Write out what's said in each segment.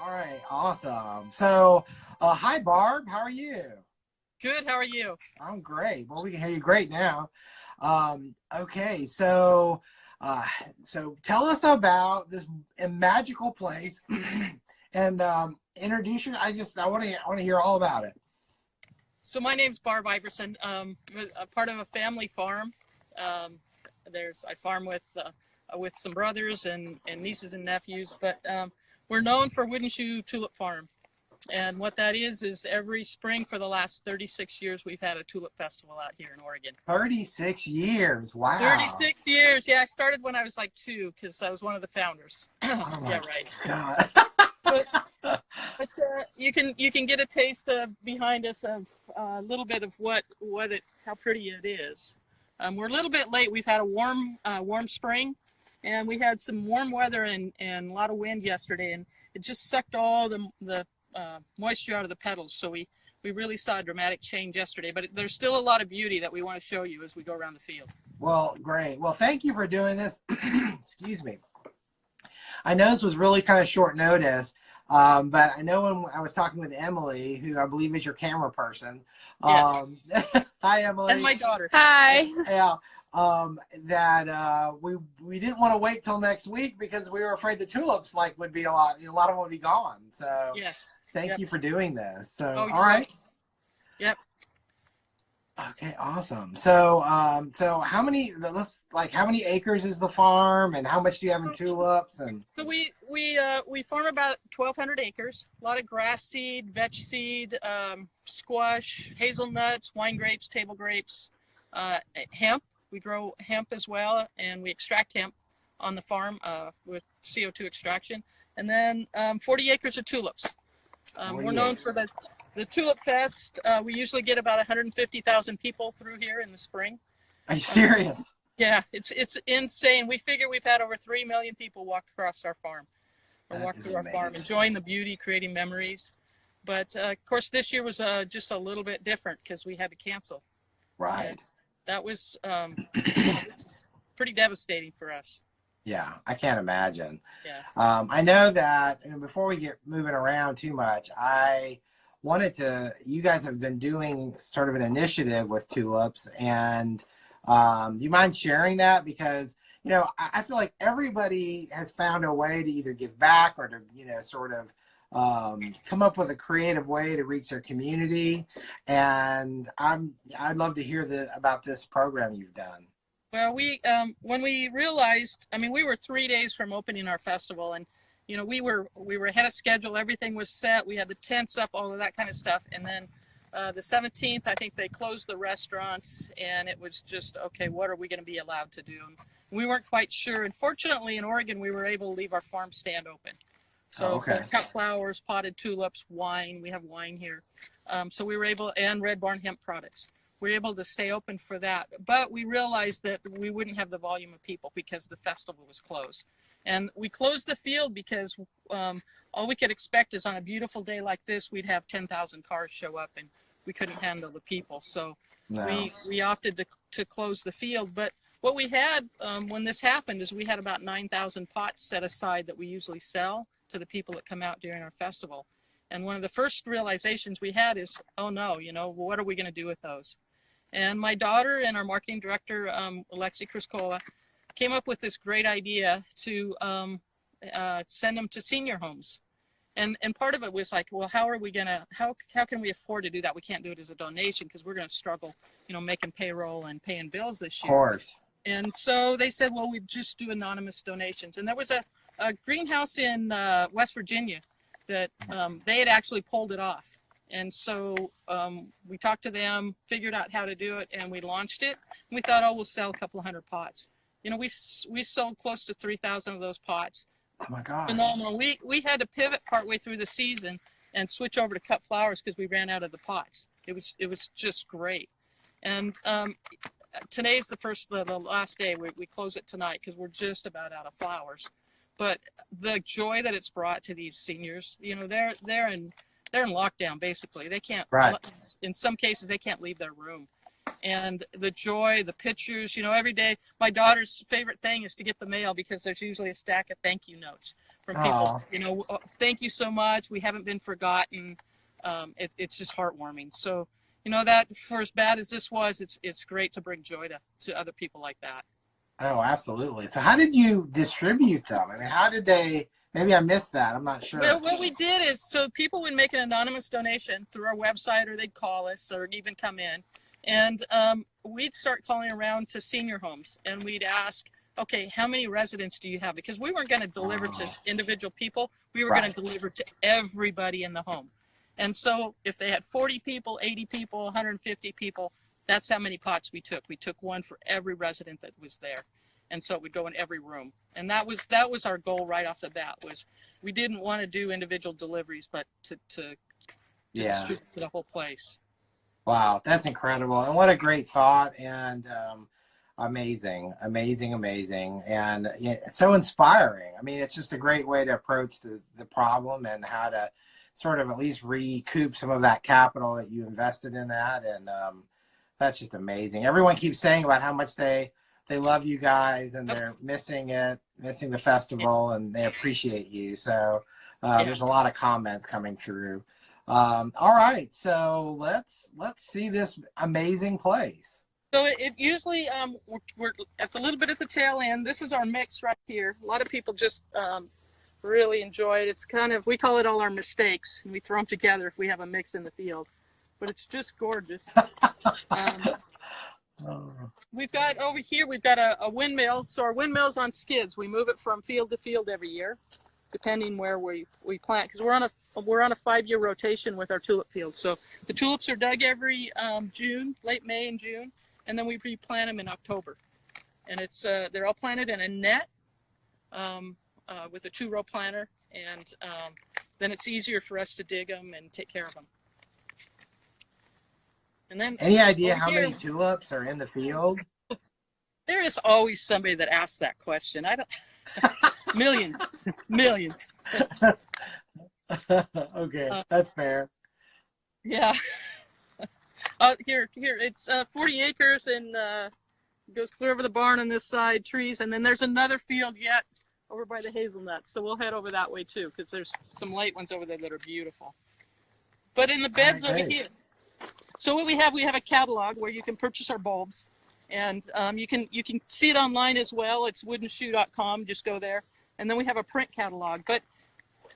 All right, awesome. So, hi, Barb. How are you? Good. How are you? I'm great. Well, we can hear you great now. Okay, so, so tell us about this magical place, and introduce you. I want to hear all about it. So my name's Barb Iverson. A part of a family farm. I farm with some brothers and nieces and nephews, but we're known for Wooden Shoe Tulip Farm. And what that is every spring for the last 36 years, we've had a tulip festival out here in Oregon. 36 years. Wow. 36 years. Yeah, I started when I was like 2 because I was one of the founders. Oh my yeah, right. God. But you can get a taste behind us of a little bit of how pretty it is. We're a little bit late. We've had a warm spring, and we had some warm weather and a lot of wind yesterday, and it just sucked all the moisture out of the petals. So we really saw a dramatic change yesterday, but there's still a lot of beauty that we want to show you as we go around the field. Well, great. Well, thank you for doing this. Excuse me. I know this was really kind of short notice, but I know when I was talking with Emily, who I believe is your camera person. Yes. Hi, Emily. And my daughter. Hi. Yeah. That we didn't want to wait till next week because we were afraid the tulips would be a lot of them would be gone. So yes. Thank you for doing this. So all right. Yep. Okay, awesome. So so how many acres is the farm, and how much do you have in tulips? And so we farm about 1,200 acres. A lot of grass seed, vetch seed, squash, hazelnuts, wine grapes, table grapes, hemp. We grow hemp as well, and we extract hemp on the farm with CO2 extraction. And then 40 acres of tulips. We're known for the Tulip Fest. We usually get about 150,000 people through here in the spring. Are you serious? Yeah, it's insane. We figure we've had over 3 million people walk across our farm, or walk through our farm, enjoying the beauty, creating memories. But of course, this year was just a little bit different because we had to cancel. Right. And that was pretty devastating for us. Yeah, I can't imagine. Yeah. I know that, and before we get moving around too much, you guys have been doing sort of an initiative with tulips, and do you mind sharing that? Because, I feel like everybody has found a way to either give back or to, sort of come up with a creative way to reach their community. And I'd love to hear about this program you've done. Well, when we realized, we were 3 days from opening our festival, and we were ahead of schedule. Everything was set. We had the tents up, all of that kind of stuff. And then the 17th, I think they closed the restaurants, and it was just, okay, what are we going to be allowed to do? And we weren't quite sure. And fortunately, in Oregon, we were able to leave our farm stand open. So for cut flowers, potted tulips, wine, we have wine here. So we were able, and Red Barn hemp products. We were able to stay open for that. But we realized that we wouldn't have the volume of people because the festival was closed. And we closed the field because all we could expect is on a beautiful day like this, we'd have 10,000 cars show up, and we couldn't handle the people. So we opted to close the field. But what we had when this happened is we had about 9,000 pots set aside that we usually sell to the people that come out during our festival. And one of the first realizations we had is, oh no, what are we going to do with those? And my daughter and our marketing director, Alexi Criscola, came up with this great idea to send them to senior homes. And part of it was like, well, how can we afford to do that? We can't do it as a donation because we're going to struggle, making payroll and paying bills this year. Of course. And so they said, well, we just do anonymous donations. And there was a greenhouse in West Virginia that they had actually pulled it off. And so we talked to them, figured out how to do it, and we launched it. We thought, we'll sell a couple of hundred pots. We sold close to 3,000 of those pots. Oh my God. Phenomenal. We had to pivot partway through the season and switch over to cut flowers because we ran out of the pots. It was just great. And today's the last day. We close it tonight because we're just about out of flowers. But the joy that it's brought to these seniors, they're in lockdown basically. They can't. Right. In some cases, they can't leave their room. And the joy, the pictures, every day. My daughter's favorite thing is to get the mail because there's usually a stack of thank you notes from people. Oh, You know, thank you so much. We haven't been forgotten. It's just heartwarming. So, you know, that for as bad as this was, it's great to bring joy to other people like that. oh, absolutely. So how did you distribute them? I mean, how did they, maybe I missed that. I'm not Well, sure. what we did is, so people would make an anonymous donation through our website, or they'd call us, or even come in, and we'd start calling around to senior homes, and we'd ask, okay, how many residents do you have? Because we weren't going to deliver to individual people, we were going Right. to deliver to everybody in the home. And so if they had 40 people, 80 people, 150 people, that's how many pots we took. We took one for every resident that was there. And so it would go in every room. And that was our goal right off the bat, was we didn't want to do individual deliveries, but to Yeah. distribute to the whole place. Wow, that's incredible. And what a great thought, and amazing, amazing, amazing. And yeah, it's so inspiring. I mean, it's just a great way to approach the problem and how to sort of at least recoup some of that capital that you invested in that. And that's just amazing. Everyone keeps saying about how much they love you guys, and they're missing the festival, and they appreciate you. So there's a lot of comments coming through. All right, so let's see this amazing place. So it usually, we're at a little bit at the tail end. This is our mix right here. A lot of people just really enjoy it. It's kind of, we call it all our mistakes, and we throw them together if we have a mix in the field. But it's just gorgeous. We've got over here, we've got a windmill. So our windmill's on skids. We move it from field to field every year, depending where we plant, because we're on a 5-year rotation with our tulip field. So the tulips are dug every June, late May and June, and then we replant them in October. And it's they're all planted in a net with a 2-row planter, and then it's easier for us to dig them and take care of them. And then, any idea how many tulips are in the field? There is always somebody that asks that question. I don't. Millions. Okay, that's fair. Yeah. Here, it's 40 acres, and goes clear over the barn on this side, trees, and then there's another field yet over by the hazelnuts. So we'll head over that way too, because there's some light ones over there that are beautiful. But in the beds over here. So what we have a catalog where you can purchase our bulbs, and you can see it online as well. It's woodenshoe.com. Just go there, and then we have a print catalog. But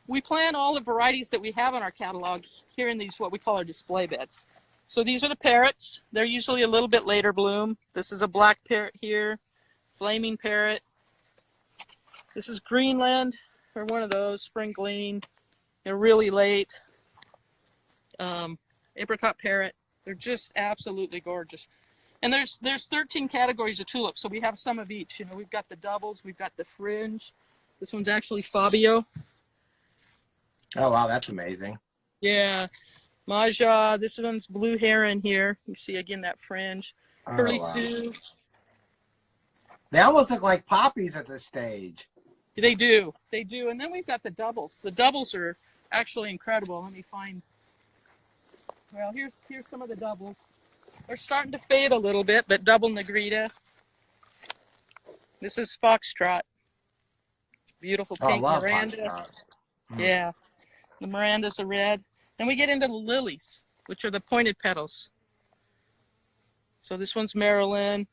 we plant all the varieties that we have in our catalog here in these, what we call our display beds. So these are the parrots. They're usually a little bit later bloom. This is a black parrot here, flaming parrot. This is Greenland, or one of those, spring gleam. They're really late. Apricot parrot. They're just absolutely gorgeous. And there's 13 categories of tulips, so we have some of each. You know, we've got the doubles, we've got the fringe. This one's actually Fabio. Oh wow, that's amazing. Yeah. Mahjong. This one's blue heron here. You see again that fringe. Curly Sue. They almost look like poppies at this stage. They do. And then we've got the doubles. The doubles are actually incredible. Let me find. Well, here's some of the doubles. They're starting to fade a little bit, but double Negrita. This is Foxtrot. Beautiful pink Miranda. Foxtrot. Yeah. The Mirandas are red. Then we get into the lilies, which are the pointed petals. So this one's Maryland.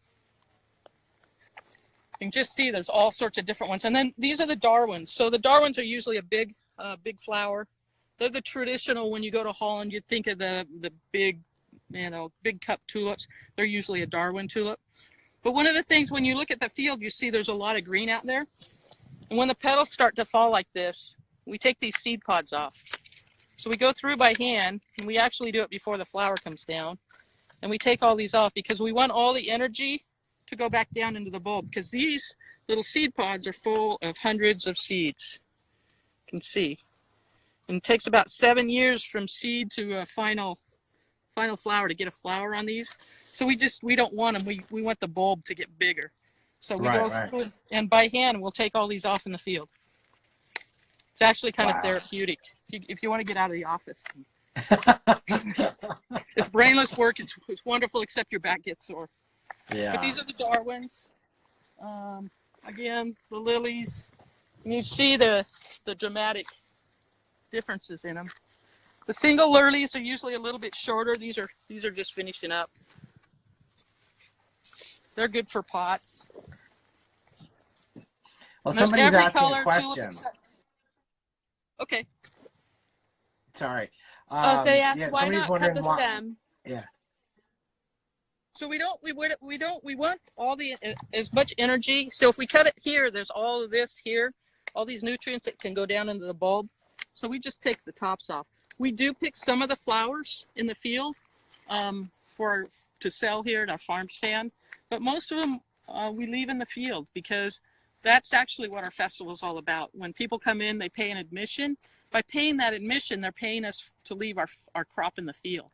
You can just see there's all sorts of different ones. And then these are the Darwins. So the Darwins are usually a big flower. They're the traditional, when you go to Holland, you'd think of the big, big cup tulips. They're usually a Darwin tulip. But one of the things, when you look at the field, you see there's a lot of green out there. And when the petals start to fall like this, we take these seed pods off. So we go through by hand, and we actually do it before the flower comes down. And we take all these off because we want all the energy to go back down into the bulb, because these little seed pods are full of hundreds of seeds. You can see. And it takes about 7 years from seed to a final flower to get a flower on these. So we don't want them. We want the bulb to get bigger. So we go through, and by hand, we'll take all these off in the field. It's actually kind of therapeutic if you want to get out of the office. It's brainless work. It's wonderful, except your back gets sore. Yeah. But these are the Darwins. Again, the lilies. You see the dramatic differences in them. The single lurleys are usually a little bit shorter. These are just finishing up. They're good for pots. Well, somebody's asking a question. Okay. Sorry. Yeah, They asked why somebody's not wondering cut the why. stem. Yeah. So we want all the as much energy. So if we cut it here, there's all of this here, all these nutrients that can go down into the bulb. So we just take the tops off. We do pick some of the flowers in the field to sell here at our farm stand, but most of them we leave in the field because that's actually what our festival is all about. When people come in, they pay an admission. By paying that admission, they're paying us to leave our crop in the field.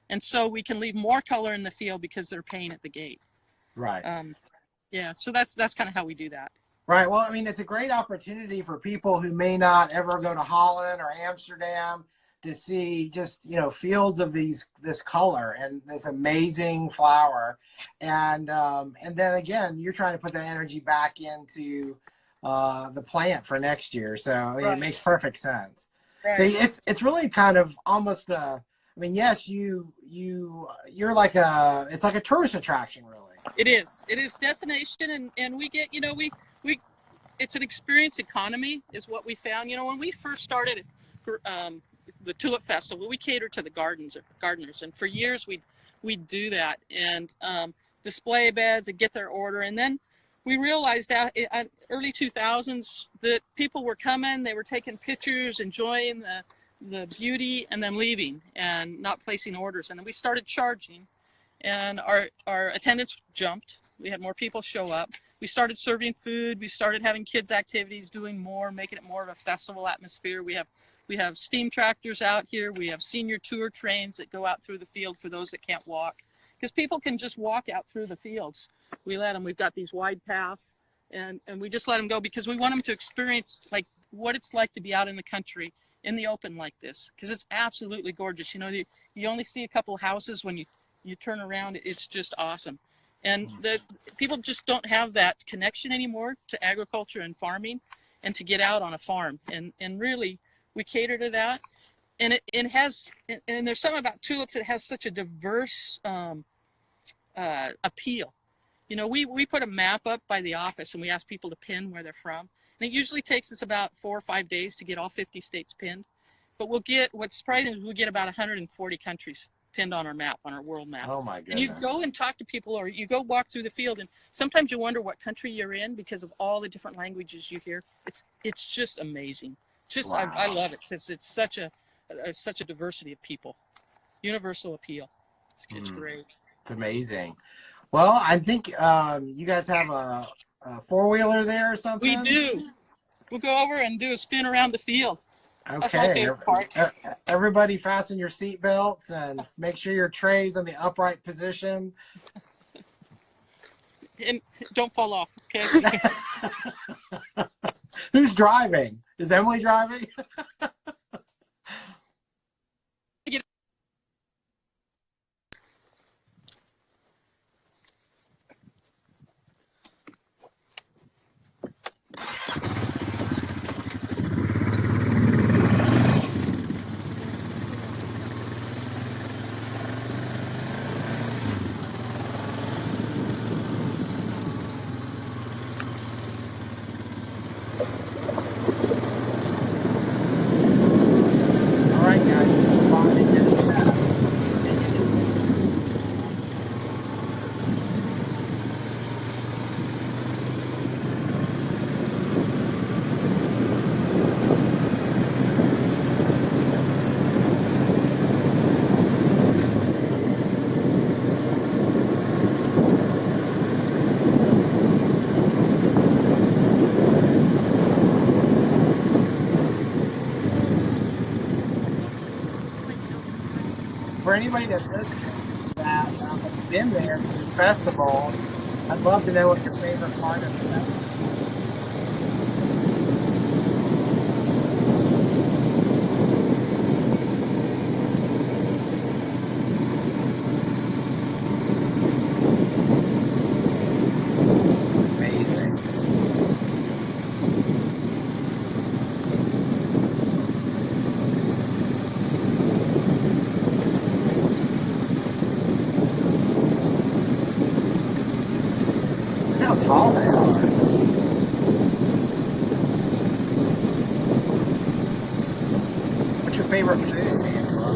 And so we can leave more color in the field because they're paying at the gate. Right. Yeah, so that's kind of how we do that. Right. Well, I mean, it's a great opportunity for people who may not ever go to Holland or Amsterdam to see just, fields of this color and this amazing flower. And then again, you're trying to put that energy back into the plant for next year. So I mean, It makes perfect sense. Right. So it's really kind of almost yes, you're like it's like a tourist attraction, really. It is destination, and we get, we it's an experience economy is what we found. When we first started the Tulip Festival, we catered to the gardeners, and for years we'd do that and display beds and get their order, and then we realized that in early 2000s that people were coming, they were taking pictures, enjoying the beauty, and then leaving and not placing orders. And then we started charging, and our attendance jumped. We had more people show up. We started serving food. We started having kids activities, doing more, making it more of a festival atmosphere. We have steam tractors out here. We have senior tour trains that go out through the field for those that can't walk, because people can just walk out through the fields. We let them. We've got these wide paths, and we just let them go because we want them to experience like what it's like to be out in the country in the open like this, because it's absolutely gorgeous. You only see a couple of houses. When you turn around, it's just awesome. And the people just don't have that connection anymore to agriculture and farming and to get out on a farm. And really, we cater to that. And it has, and there's something about tulips that has such a diverse appeal. We put a map up by the office and we ask people to pin where they're from. And it usually takes us about 4 or 5 days to get all 50 states pinned. But what's surprising is we get about 140 countries pinned on our map, on our world map. Oh my goodness. And you go and talk to people, or you go walk through the field, and sometimes you wonder what country you're in because of all the different languages you hear. It's just amazing. Wow. I love it because it's such a diversity of people. Universal appeal. It's great. It's amazing. Well, I think you guys have a four-wheeler there or something? We do. We'll go over and do a spin around the field. Okay. Everybody fasten your seat belts and make sure your tray's in the upright position. And don't fall off, okay? Who's driving? Is Emily driving? For anybody that's listening that has been there to this festival, I'd love to know what your favorite part of the festival favorite food, Angela?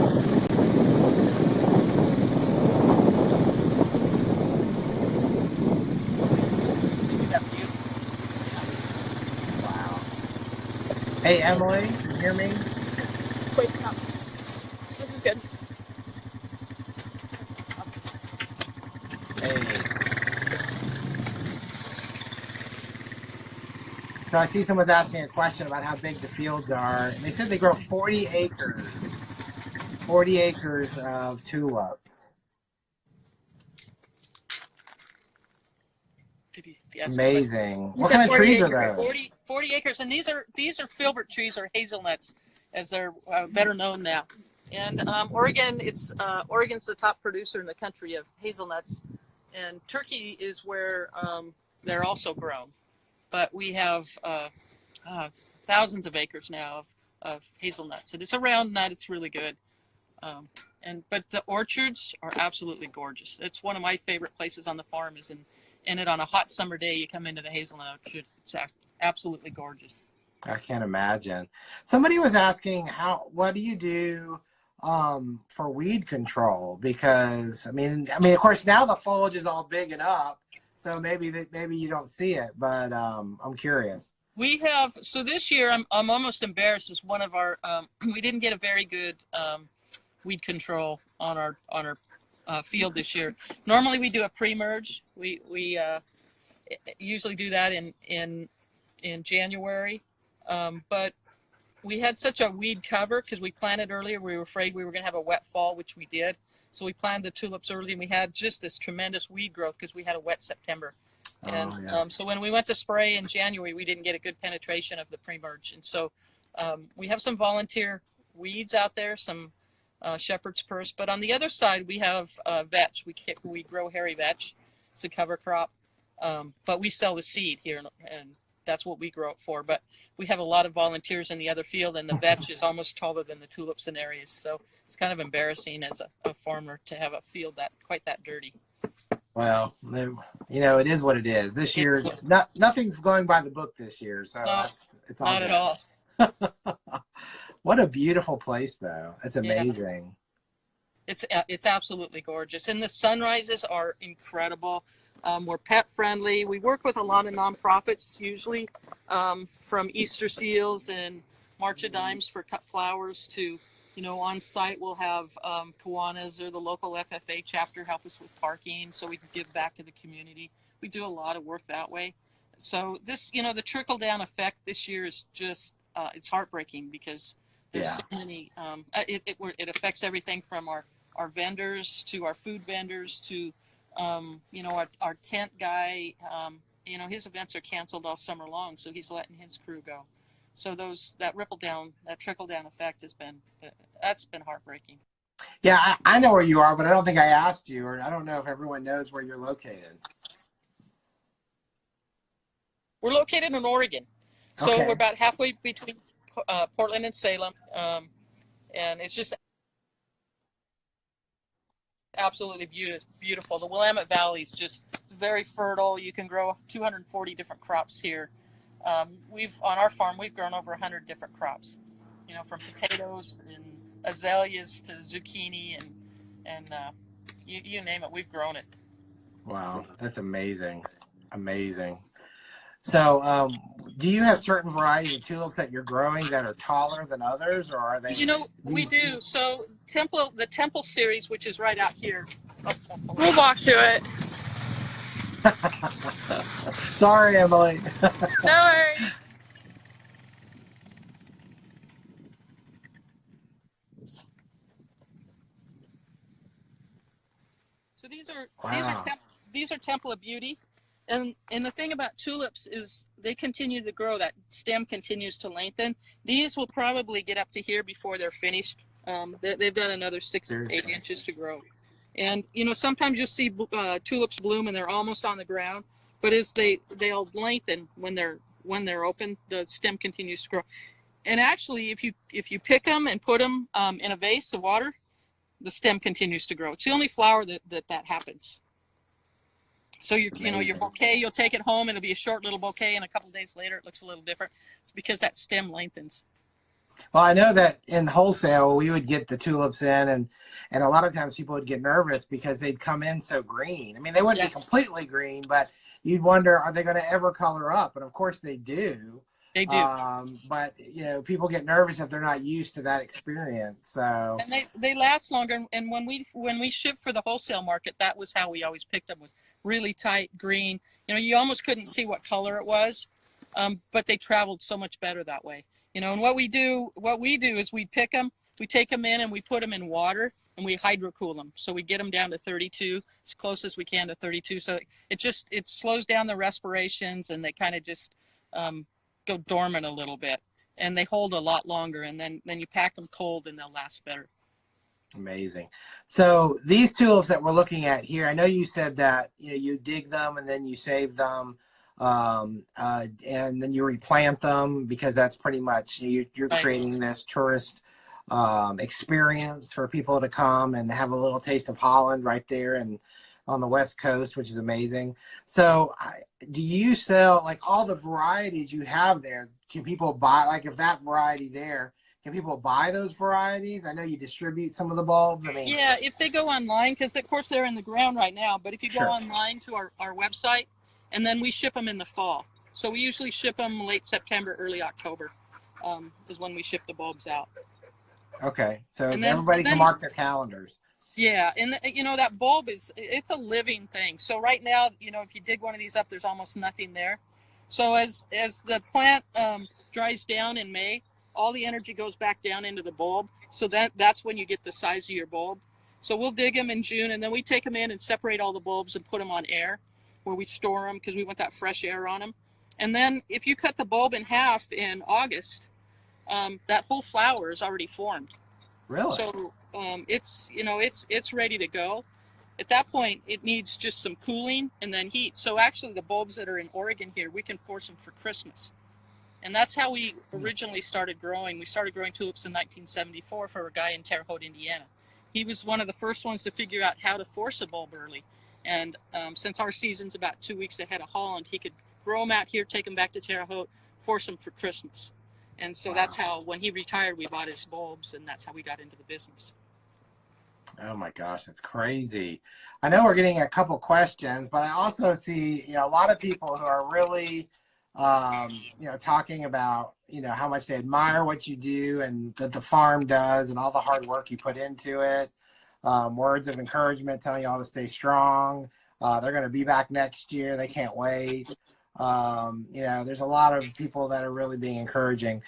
Wow. Hey, Emily, can you hear me? Wait, stop. This is good. Hey. So I see someone's asking a question about how big the fields are, and they said they grow 40 acres. 40 acres of tulips. Amazing. What kind of trees are those? 40 acres, and these are filbert trees or hazelnuts, as they're better known now. And Oregon's the top producer in the country of hazelnuts, and Turkey is where they're also grown. But we have thousands of acres now of hazelnuts, and it's a round nut. It's really good. But the orchards are absolutely gorgeous. It's one of my favorite places on the farm. Is in it on a hot summer day. You come into the hazelnut orchard. It's absolutely gorgeous. I can't imagine. Somebody was asking what do you do for weed control? Because I mean, of course now the foliage is all big and up, so maybe you don't see it, but I'm curious. We have, so this year I'm almost embarrassed, as one of our we didn't get a very good weed control on our field this year. Normally we do a pre-merge. We usually do that in January, but we had such a weed cover because we planted earlier. We were afraid we were going to have a wet fall, which we did. So we planted the tulips early, and we had just this tremendous weed growth because we had a wet September. And so when we went to spray in January, we didn't get a good penetration of the pre-merge. And so we have some volunteer weeds out there, some shepherd's purse. But on the other side, we have vetch. We grow hairy vetch. It's a cover crop. But we sell the seed here, and that's what we grow it for. But we have a lot of volunteers in the other field, and the vetch is almost taller than the tulips in areas. So it's kind of embarrassing as a farmer to have a field quite that dirty. Well, it is what it is. This year, nothing's going by the book this year, so it's all not at all. What a beautiful place, though. It's amazing. Yeah. It's absolutely gorgeous, and the sunrises are incredible. We're pet friendly. We work with a lot of nonprofits, usually from Easter seals and March of Dimes for cut flowers to, on site we'll have Kiwanis or the local FFA chapter help us with parking so we can give back to the community. We do a lot of work that way. So this, the trickle down effect this year is just, it's heartbreaking because there's so many, it affects everything from our vendors to our food vendors to our tent guy, his events are canceled all summer long, so he's letting his crew go. So that trickle down effect that's been heartbreaking. Yeah, I know where you are, but I don't think I asked you, or I don't know if everyone knows where you're located. We're located in Oregon, so we're about halfway between Portland and Salem, and it's just absolutely beautiful. The Willamette Valley is just very fertile. You can grow 240 different crops here. On our farm we've grown over 100 different crops, from potatoes and azaleas to zucchini and you name it, we've grown it. Wow, that's amazing. So do you have certain varieties of tulips that you're growing that are taller than others, or are they? We do. So the Temple series, which is right out here. We'll walk to it. Sorry, Emily. No worries. So these are Temple of Beauty, and the thing about tulips is they continue to grow. That stem continues to lengthen. These will probably get up to here before they're finished. They've got another 6-8 inches to grow. And sometimes you'll see tulips bloom and they're almost on the ground, but as they'll lengthen when they're open, the stem continues to grow. And actually, if you pick them and put them in a vase of water, the stem continues to grow. It's the only flower that happens. So your bouquet, you'll take it home, it'll be a short little bouquet, and a couple of days later it looks a little different. It's because that stem lengthens. Well, I know that in wholesale we would get the tulips in, and a lot of times people would get nervous because they'd come in so green. I mean, they wouldn't Yeah, be completely green, but you'd wonder, are they going to ever color up? And of course they do. they do. But people get nervous if they're not used to that experience. So And they last longer. And when we shipped for the wholesale market, that was how we always picked them, was really tight green. You almost couldn't see what color it was, but they traveled so much better that way. And what we do is we pick them, we take them in, and we put them in water, and we hydrocool them. So we get them down to 32, as close as we can to 32. So it slows down the respirations, and they kind of just go dormant a little bit, and they hold a lot longer. And then you pack them cold, and they'll last better. amazing. So these tulips that we're looking at here, I know you said that you dig them and then you save them, and then you replant them because that's pretty much you're Right. creating this tourist experience for people to come and have a little taste of Holland right there and on the West Coast, which is amazing. So do you sell like all the varieties you have there? Can people buy, like if that variety there, can people buy those varieties? I know you distribute some of the bulbs. I mean, Yeah, if they go online, because of course they're in the ground right now, but if you go sure. online to our website, and then we ship them in the fall. So we usually ship them late September, early October, is when we ship the bulbs out. Okay. So And then, everybody can mark their calendars. yeah, and that bulb it's a living thing. So right now, if you dig one of these up, there's almost nothing there. So as the plant dries down in May, all the energy goes back down into the bulb. So that's when you get the size of your bulb. So we'll dig them in June, and then we take them in and separate all the bulbs and put them on air, where we store them because we want that fresh air on them. And then if you cut the bulb in half in August, that whole flower is already formed. Really? So it's ready to go. At that point, it needs just some cooling and then heat. So actually, the bulbs that are in Oregon here, we can force them for Christmas. And that's how we originally started growing. We started growing tulips in 1974 for a guy in Terre Haute, Indiana. He was one of the first ones to figure out how to force a bulb early. And since our season's about 2 weeks ahead of Holland, he could grow them out here, take them back to Terre Haute, force them for Christmas. And so that's how, when he retired, we bought his bulbs, and that's how we got into the business. Oh my gosh, that's crazy. I know we're getting a couple questions, but I also see, a lot of people who are really, talking about, how much they admire what you do and that the farm does and all the hard work you put into it. Words of encouragement telling you all to stay strong. They're going to be back next year. They can't wait. There's a lot of people that are really being encouraging.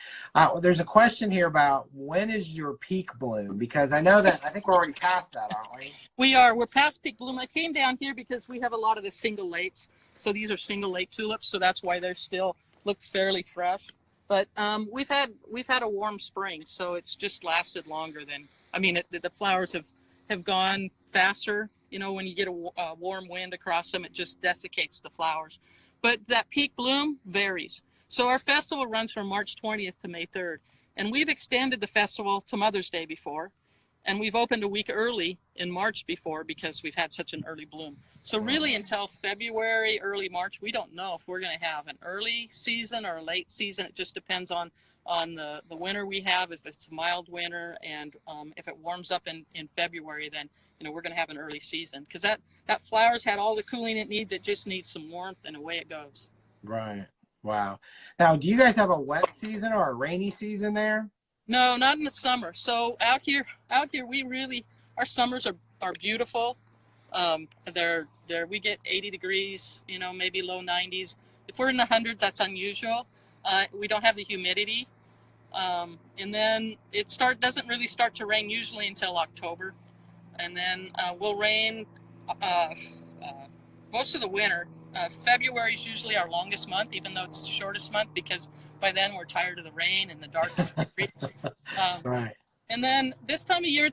There's a question here about when is your peak bloom? Because I think we're already past that, aren't we? We're past peak bloom. I came down here because we have a lot of the single lates. So these are single late tulips. So that's why they're still look fairly fresh. But we've had a warm spring. So it's just lasted longer than, the flowers have gone faster. When you get a warm wind across them, it just desiccates the flowers. But that peak bloom varies. So our festival runs from March 20th to May 3rd. And we've extended the festival to Mother's Day before. And we've opened a week early in March before because we've had such an early bloom. So really until February, early March, we don't know if we're going to have an early season or a late season. It just depends on the winter we have. If it's a mild winter and if it warms up in February, then we're going to have an early season because that flower's had all the cooling it needs. It just needs some warmth, and away it goes. Right. Wow. Now, do you guys have a wet season or a rainy season there? No, not in the summer. So out here, our summers are beautiful. We get 80 degrees, maybe low 90s. If we're in the hundreds, that's unusual. We don't have the humidity. And then it doesn't really start to rain usually until October. And then we'll rain most of the winter. February is usually our longest month, even though it's the shortest month, because by then we're tired of the rain and the darkness. Right. And then this time of year,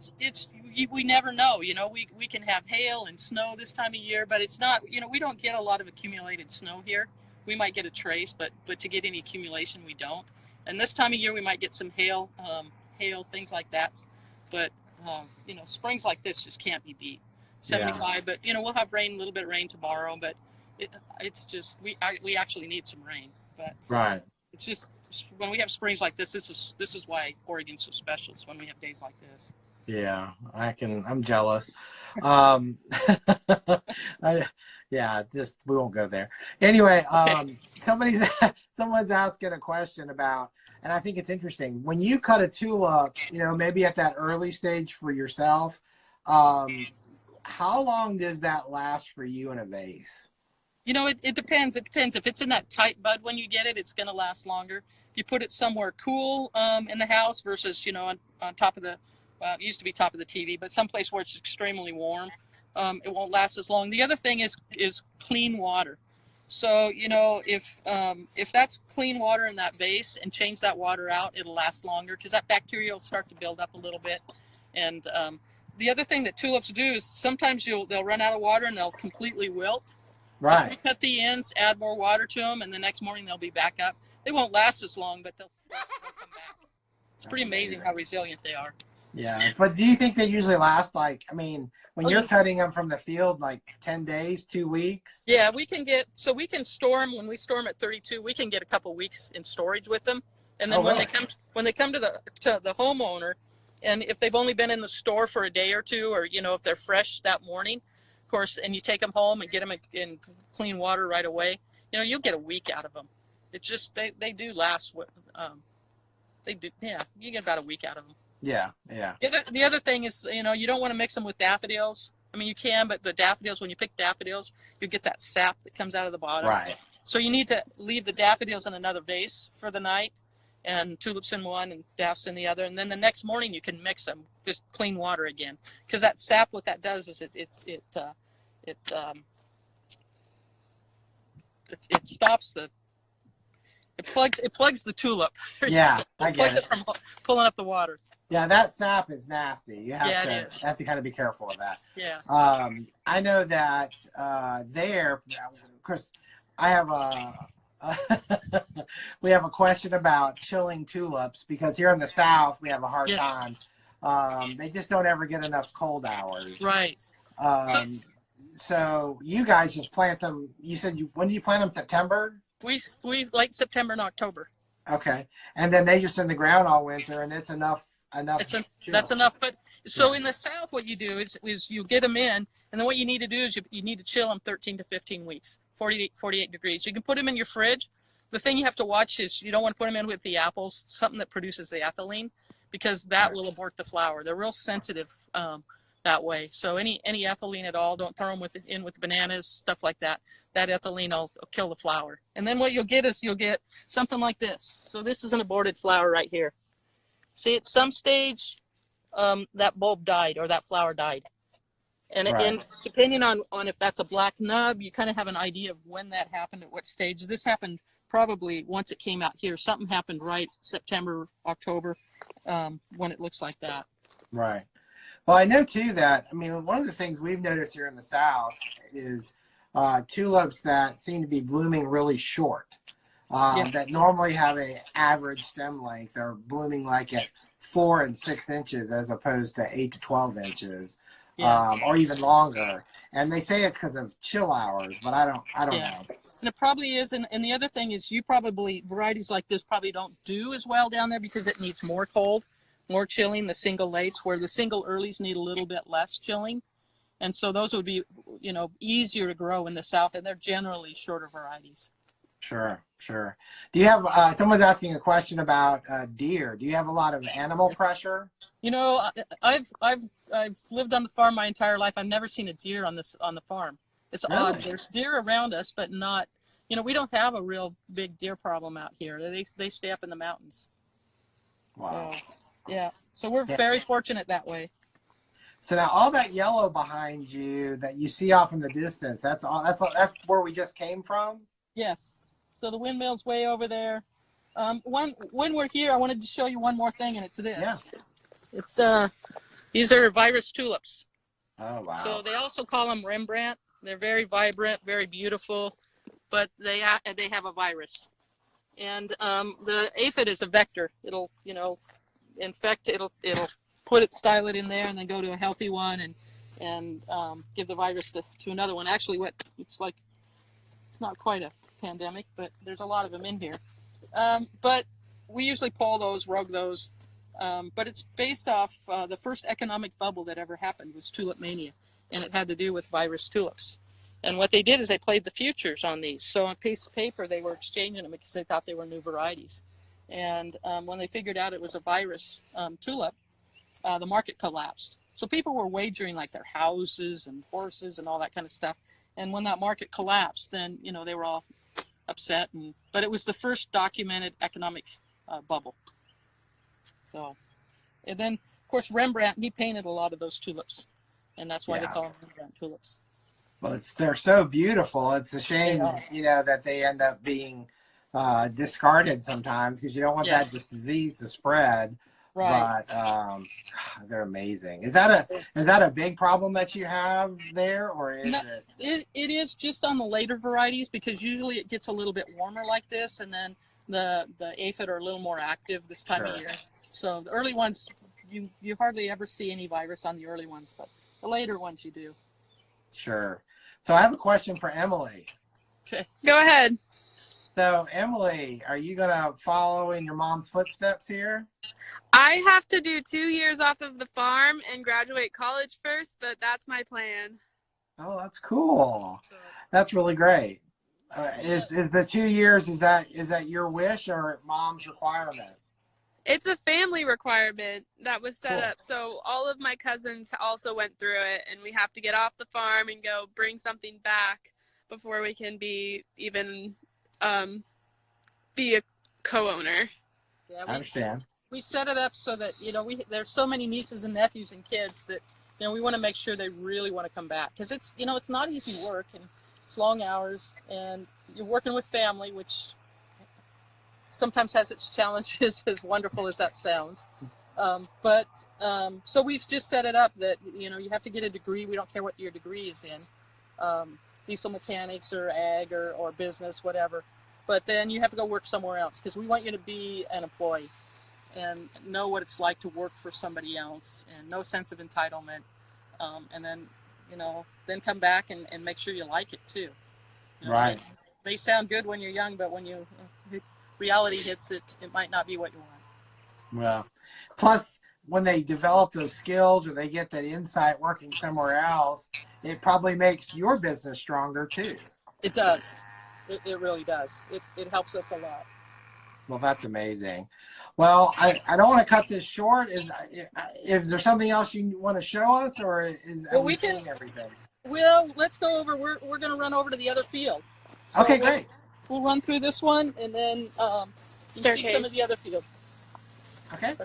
we never know. We can have hail and snow this time of year, but it's not. We don't get a lot of accumulated snow here. We might get a trace, but to get any accumulation, we don't. And this time of year, we might get some hail, things like that. But springs like this just can't be beat. 75, yeah. But we'll have a little bit of rain tomorrow, but it's just we actually need some rain. But right. It's just when we have springs like this, this is why Oregon's so special. Is when we have days like this. Yeah, I'm jealous. Yeah, just we won't go there. Anyway, Okay. someone's asking a question about, and I think it's interesting. When you cut a tulip, maybe at that early stage for yourself, how long does that last for you in a vase? It depends. It depends. If it's in that tight bud when you get it, it's going to last longer. If you put it somewhere cool in the house versus, on top of it used to be top of the TV, but someplace where it's extremely warm, it won't last as long. The other thing is clean water. So, if that's clean water in that vase and change that water out, it'll last longer because that bacteria will start to build up a little bit. And the other thing that tulips do is sometimes they'll run out of water and they'll completely wilt. Right. Just cut the ends, add more water to them, and the next morning they'll be back up. They won't last as long, but they'll come back. It's pretty amazing how resilient they are. Yeah, but do you think they usually last when you're cutting them from the field, like 10 days, 2 weeks? Yeah, we can store them when we store them at 32. We can get a couple weeks in storage with them, and then when they come to the homeowner, and if they've only been in the store for a day or two, or if they're fresh that morning, of course, and you take them home and get them in clean water right away, you'll get a week out of them. It's just they do last. They do. Yeah, you get about a week out of them. Yeah. The other thing is, you don't want to mix them with daffodils. I mean, you can, but the daffodils, when you pick daffodils, you get that sap that comes out of the bottom. Right. So you need to leave the daffodils in another vase for the night, and tulips in one and daffs in the other, and then the next morning you can mix them, just clean water again, because that sap, what that does is it stops it plugs the tulip. Yeah, I it plugs get it from pulling up the water. Yeah, that sap is nasty. You have it is. have to kind of be careful of that. Yeah. I know that of course, I have we have a question about chilling tulips because here in the South we have a hard time. They just don't ever get enough cold hours. Right. So you guys just plant them. You said when do you plant them? September? We like September and October. Okay, and then they just in the ground all winter, and it's enough. That's enough. But so in the South, what you do is you get them in, and then what you need to do is you need to chill them 13 to 15 weeks, 48 degrees. You can put them in your fridge. The thing you have to watch is you don't want to put them in with the apples, something that produces the ethylene, because that will abort the flower. They're real sensitive that way. So any ethylene at all, don't throw them in with bananas, stuff like that. That ethylene will kill the flower. And then what you'll get is something like this. So this is an aborted flower right here. See, at some stage, that bulb died or that flower died. And depending on if that's a black nub, you kind of have an idea of when that happened, at what stage. This happened probably once it came out here. Something happened right September, October, when it looks like that. Right. Well, I know too that, one of the things we've noticed here in the South is tulips that seem to be blooming really short. That normally have an average stem length are blooming like at 4 and 6 inches as opposed to 8 to 12 inches, or even longer. And they say it's because of chill hours, but I don't know. And it probably is. And the other thing is varieties like this probably don't do as well down there because it needs more cold, more chilling, the single lates, where the single earlies need a little bit less chilling. And so those would be, easier to grow in the South, and they're generally shorter varieties. Sure. Do you have, someone's asking a question about deer. Do you have a lot of animal pressure? I've lived on the farm my entire life. I've never seen a deer on the farm. It's odd. There's deer around us, but not, we don't have a real big deer problem out here. They stay up in the mountains. Wow. So we're very fortunate that way. So now all that yellow behind you that you see off in the distance, that's where we just came from? Yes. So the windmill's way over there. When we're here, I wanted to show you one more thing, and it's this. Yeah. It's these are virus tulips. Oh wow. So they also call them Rembrandt. They're very vibrant, very beautiful, but they have a virus. And the aphid is a vector. It'll infect. It'll style it in there, and then go to a healthy one and give the virus to another one. Actually, it's not quite a pandemic, but there's a lot of them in here. But we usually pull those, rug those, but it's based off the first economic bubble that ever happened was Tulip Mania, and it had to do with virus tulips. And what they did is they played the futures on these. So on a piece of paper, they were exchanging them because they thought they were new varieties. And when they figured out it was a virus tulip, the market collapsed. So people were wagering like their houses and horses and all that kind of stuff. And when that market collapsed, then, you know, they were all upset. But it was the first documented economic bubble. So, and then, of course, Rembrandt, he painted a lot of those tulips. And that's why they call them Rembrandt tulips. Well, they're so beautiful. It's a shame, you know, that they end up being discarded sometimes because you don't want that disease to spread. Right. But they're amazing. Is that a big problem that you have there, or is it? It is just on the later varieties because usually it gets a little bit warmer like this, and then the aphid are a little more active this time of year. So the early ones, you hardly ever see any virus on the early ones, but the later ones you do. Sure. So I have a question for Emily. Okay. Go ahead. So Emily, are you going to follow in your mom's footsteps here? I have to do 2 years off of the farm and graduate college first, but that's my plan. Oh, that's cool. That's really great. Is the 2 years, is that your wish or mom's requirement? It's a family requirement that was set up. So all of my cousins also went through it, and we have to get off the farm and go bring something back before we can be even be a co-owner. Yeah, I understand. We set it up so that, you know, there's so many nieces and nephews and kids that, you know, we want to make sure they really want to come back because it's, you know, it's not easy work and it's long hours and you're working with family, which sometimes has its challenges, as wonderful as that sounds. So we've just set it up that, you know, you have to get a degree. We don't care what your degree is in, diesel mechanics or ag or business, whatever. But then you have to go work somewhere else because we want you to be an employee and know what it's like to work for somebody else and no sense of entitlement. And then, you know, then come back and make sure you like it too. You know, right. It may sound good when you're young, but when reality hits it, it might not be what you want. Well, plus when they develop those skills or they get that insight working somewhere else, it probably makes your business stronger too. It does. It really does. It helps us a lot. Well, that's amazing. Well, I don't want to cut this short. Is there something else you want to show us, or are we seeing everything? Well, let's go over. We're going to run over to the other field. So okay, great. We'll run through this one, and then you can see some of the other field. Okay.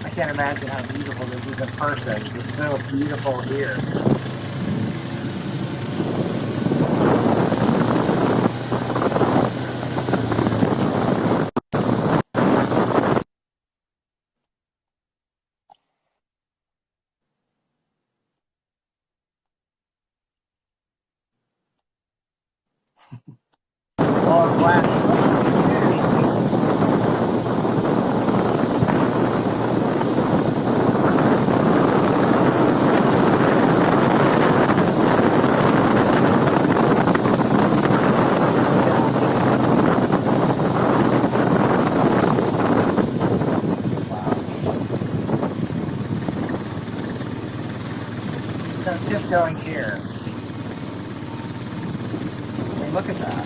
I can't imagine how beautiful this is in person. It's so beautiful here. Well, I'm glad. Tiptoeing here. I mean, look at that.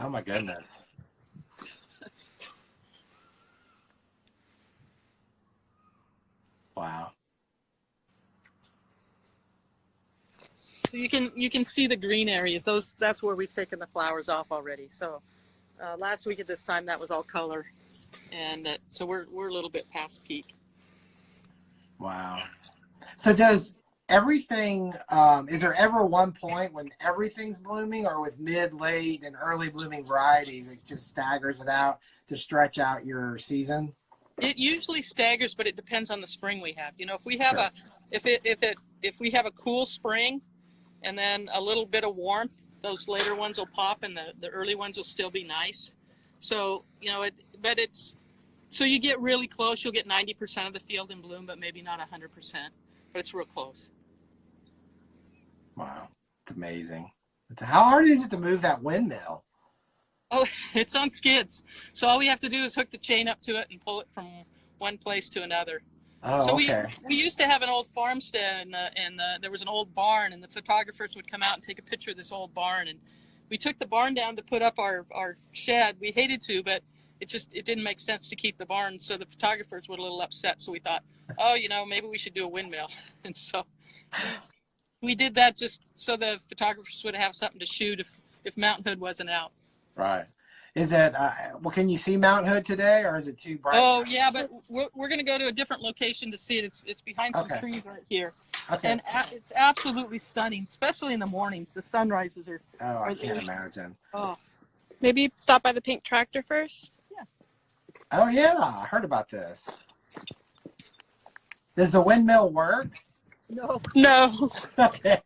Oh my goodness. Wow. So you can see the green areas. That's where we've taken the flowers off already. So last week at this time that was all color, and so we're a little bit past peak. Wow. So does everything, is there ever one point when everything's blooming, or with mid, late, and early blooming varieties, it just staggers it out to stretch out your season? It usually staggers, but it depends on the spring we have. You know, if we have Sure. if we have a cool spring and then a little bit of warmth, those later ones will pop and the early ones will still be nice. So, you know, so you get really close, you'll get 90% of the field in bloom, but maybe not 100%, but it's real close. Wow. It's amazing. How hard is it to move that windmill? Oh, it's on skids. So all we have to do is hook the chain up to it and pull it from one place to another. Oh, So okay. we used to have an old farmstead, and there was an old barn, and the photographers would come out and take a picture of this old barn. And we took the barn down to put up our shed. We hated to, but it didn't make sense to keep the barn. So the photographers were a little upset. So we thought, oh, you know, maybe we should do a windmill. And so we did that just so the photographers would have something to shoot if Mountain Hood wasn't out. Right. Is it, well, can you see Mount Hood today, or is it too bright? Oh, yeah, but we're going to go to a different location to see it. It's behind some trees right here. Okay. And it's absolutely stunning, especially in the mornings. The sunrises are... Oh, I can't imagine. Oh. Maybe stop by the pink tractor first? Yeah. Oh, yeah. I heard about this. Does the windmill work? No. No. Okay.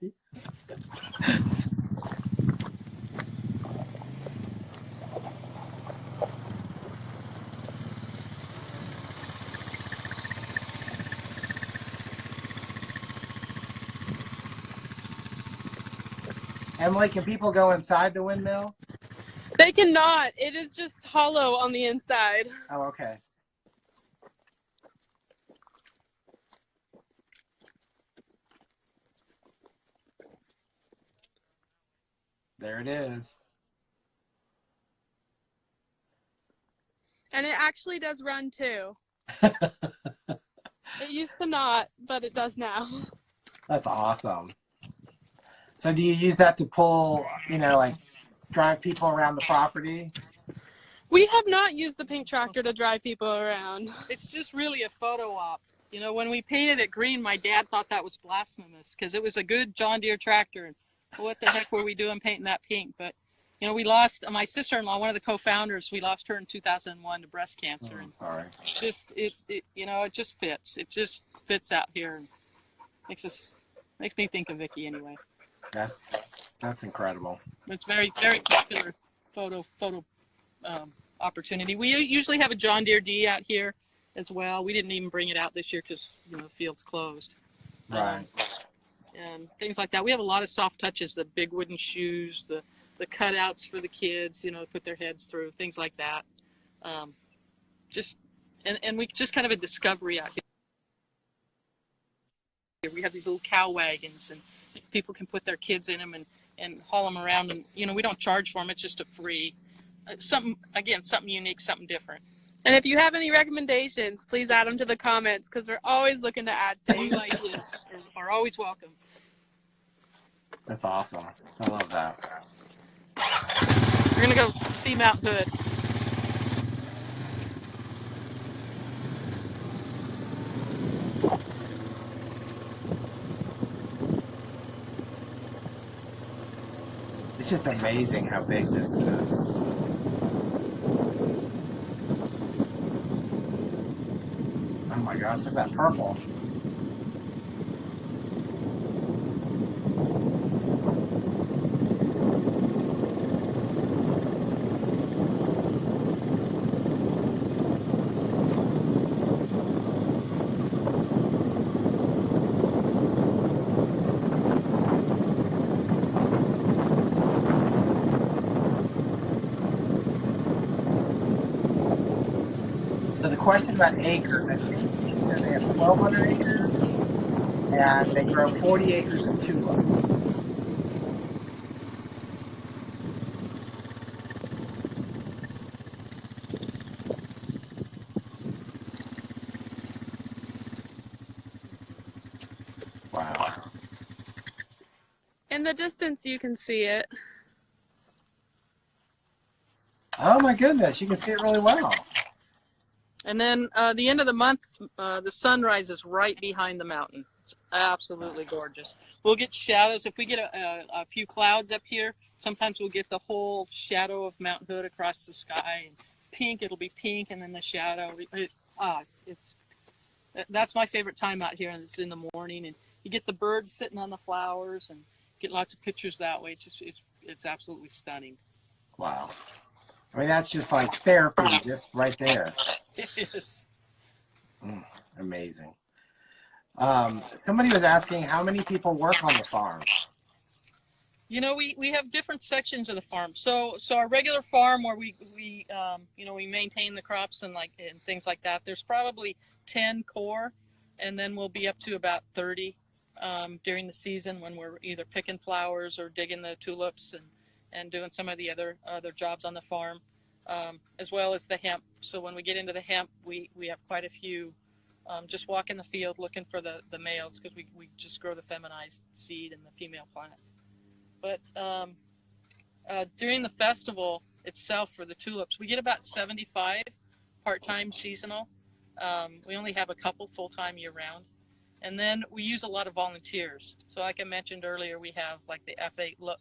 Emily, can people go inside the windmill? They cannot. It is just hollow on the inside. Oh, okay. There it is. And it actually does run too. It used to not, but it does now. That's awesome. So do you use that to pull, you know, like drive people around the property? We have not used the pink tractor to drive people around. It's just really a photo op. You know, when we painted it green, my dad thought that was blasphemous because it was a good John Deere tractor. And what the heck were we doing painting that pink? But, you know, we lost my sister-in-law, one of the co-founders. We lost her in 2001 to breast cancer. Oh, sorry. You know, it just fits. It just fits out here and makes me think of Vicki anyway. That's incredible. It's very, very popular photo opportunity. We usually have a John Deere D out here as well. We didn't even bring it out this year because, you know, the field's closed. Right. And things like that. We have a lot of soft touches, the big wooden shoes, the cutouts for the kids, you know, put their heads through, things like that. And we just kind of a discovery out here. We have these little cow wagons, and people can put their kids in them and haul them around. And, you know, we don't charge for them. It's just a free, something unique, something different. And if you have any recommendations, please add them to the comments because we're always looking to add things. New ideas are always welcome. That's awesome. I love that. We're going to go see Mount Hood. It's just amazing how big this is. Oh my gosh, look at that purple. So the question about acres, I think she said they have 1,200 acres, and they grow 40 acres of tulips. In the distance, you can see it. Oh my goodness, you can see it really well. And then the end of the month, the sun rises right behind the mountain. It's absolutely gorgeous. We'll get shadows. If we get a few clouds up here, sometimes we'll get the whole shadow of Mount Hood across the sky. And pink, it'll be pink, and then the shadow. That's my favorite time out here, and it's in the morning. And you get the birds sitting on the flowers and get lots of pictures that way. It's absolutely stunning. Wow. I mean, that's just like therapy, just right there. It is. Amazing. Somebody was asking how many people work on the farm. You know, we have different sections of the farm. So our regular farm where we maintain the crops and things like that. There's probably 10 core, and then we'll be up to about 30 during the season when we're either picking flowers or digging the tulips and doing some of the other jobs on the farm, as well as the hemp. So when we get into the hemp, we have quite a few just walk in the field looking for the males, because we just grow the feminized seed and the female plants. But during the festival itself for the tulips, we get about 75 part-time seasonal. We only have a couple full-time year-round. And then we use a lot of volunteers. So like I mentioned earlier, we have like the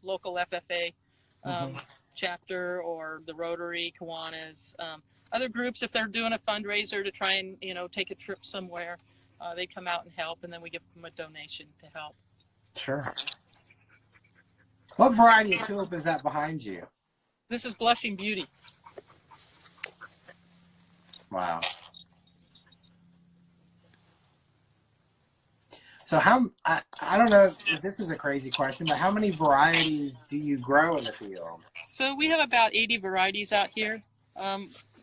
local FFA chapter, or the Rotary, Kiwanis. Other groups, if they're doing a fundraiser to try and, take a trip somewhere, they come out and help, and then we give them a donation to help. Sure. What variety of tulip is that behind you? This is Blushing Beauty. Wow. So I don't know if this is a crazy question, but how many varieties do you grow in the field? So we have about 80 varieties out here.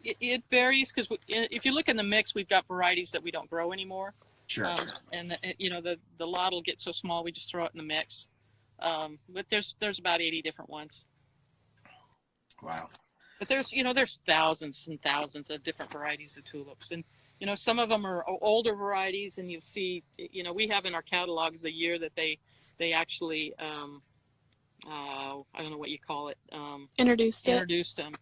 It varies, because if you look in the mix, we've got varieties that we don't grow anymore. Sure. And the lot will get so small, we just throw it in the mix. But there's about 80 different ones. Wow. But there's thousands and thousands of different varieties of tulips, and some of them are older varieties, and you'll see, we have in our catalog the year that they actually I don't know what you call it, introduced them.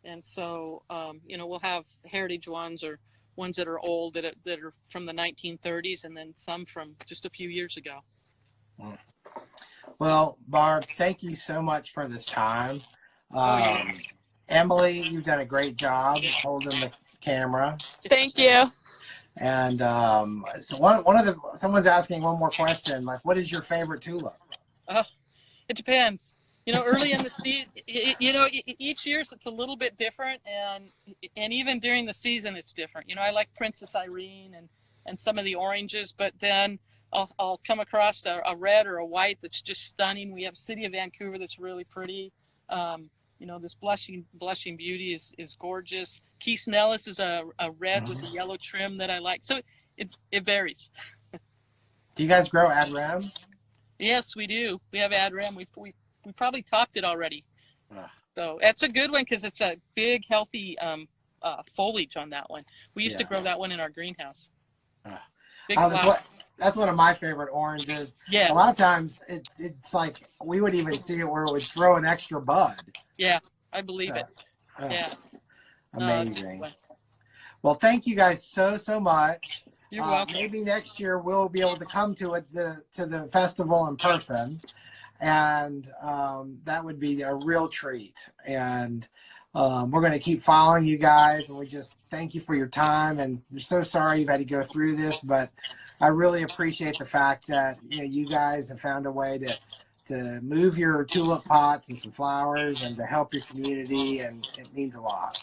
And so we'll have heritage ones, or ones that are old that are from the 1930s, and then some from just a few years ago. Well, Barb, thank you so much for this time. Emily, you've done a great job holding the camera. Thank you. And so someone's asking one more question, like, what is your favorite tulip? It depends. Early in the season, each year it's a little bit different, and even during the season it's different. I like Princess Irene and some of the oranges, but then I'll come across a red or a white that's just stunning. We have City of Vancouver that's really pretty. This Blushing Beauty is gorgeous. Keith Nellis is a red with a yellow trim that I like. So it varies. Do you guys grow ad rem? Yes, we do. We have ad rem. We probably topped it already. So that's a good one, because it's a big, healthy foliage on that one. We used to grow that one in our greenhouse. That's one of my favorite oranges. Yeah. A lot of times it's like we would even see it where it would throw an extra bud. Yeah, I believe it. Yeah. Amazing. Well, thank you guys so much. You're welcome. Maybe next year we'll be able to come to the festival in person, and that would be a real treat. And we're going to keep following you guys, and we just thank you for your time. And we're so sorry you've had to go through this, but I really appreciate the fact that you guys have found a way to move your tulip pots and some flowers and to help your community, and it means a lot.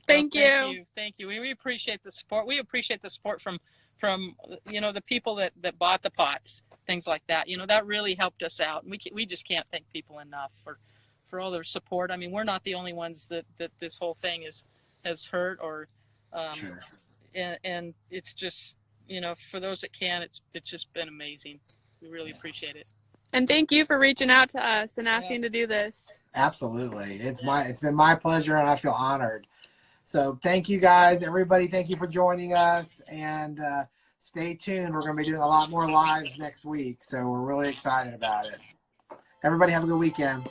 Thank you. Thank you. We appreciate the support. We appreciate the support from the people that bought the pots, things like that. That really helped us out. And we just can't thank people enough for all their support. I mean, we're not the only ones that this whole thing has hurt, or Sure. and it's just, for those that can, it's just been amazing. We really appreciate it. And thank you for reaching out to us and asking to do this. Absolutely. It's been my pleasure, and I feel honored. So thank you guys, everybody. Thank you for joining us, and stay tuned. We're going to be doing a lot more lives next week, so we're really excited about it. Everybody have a good weekend.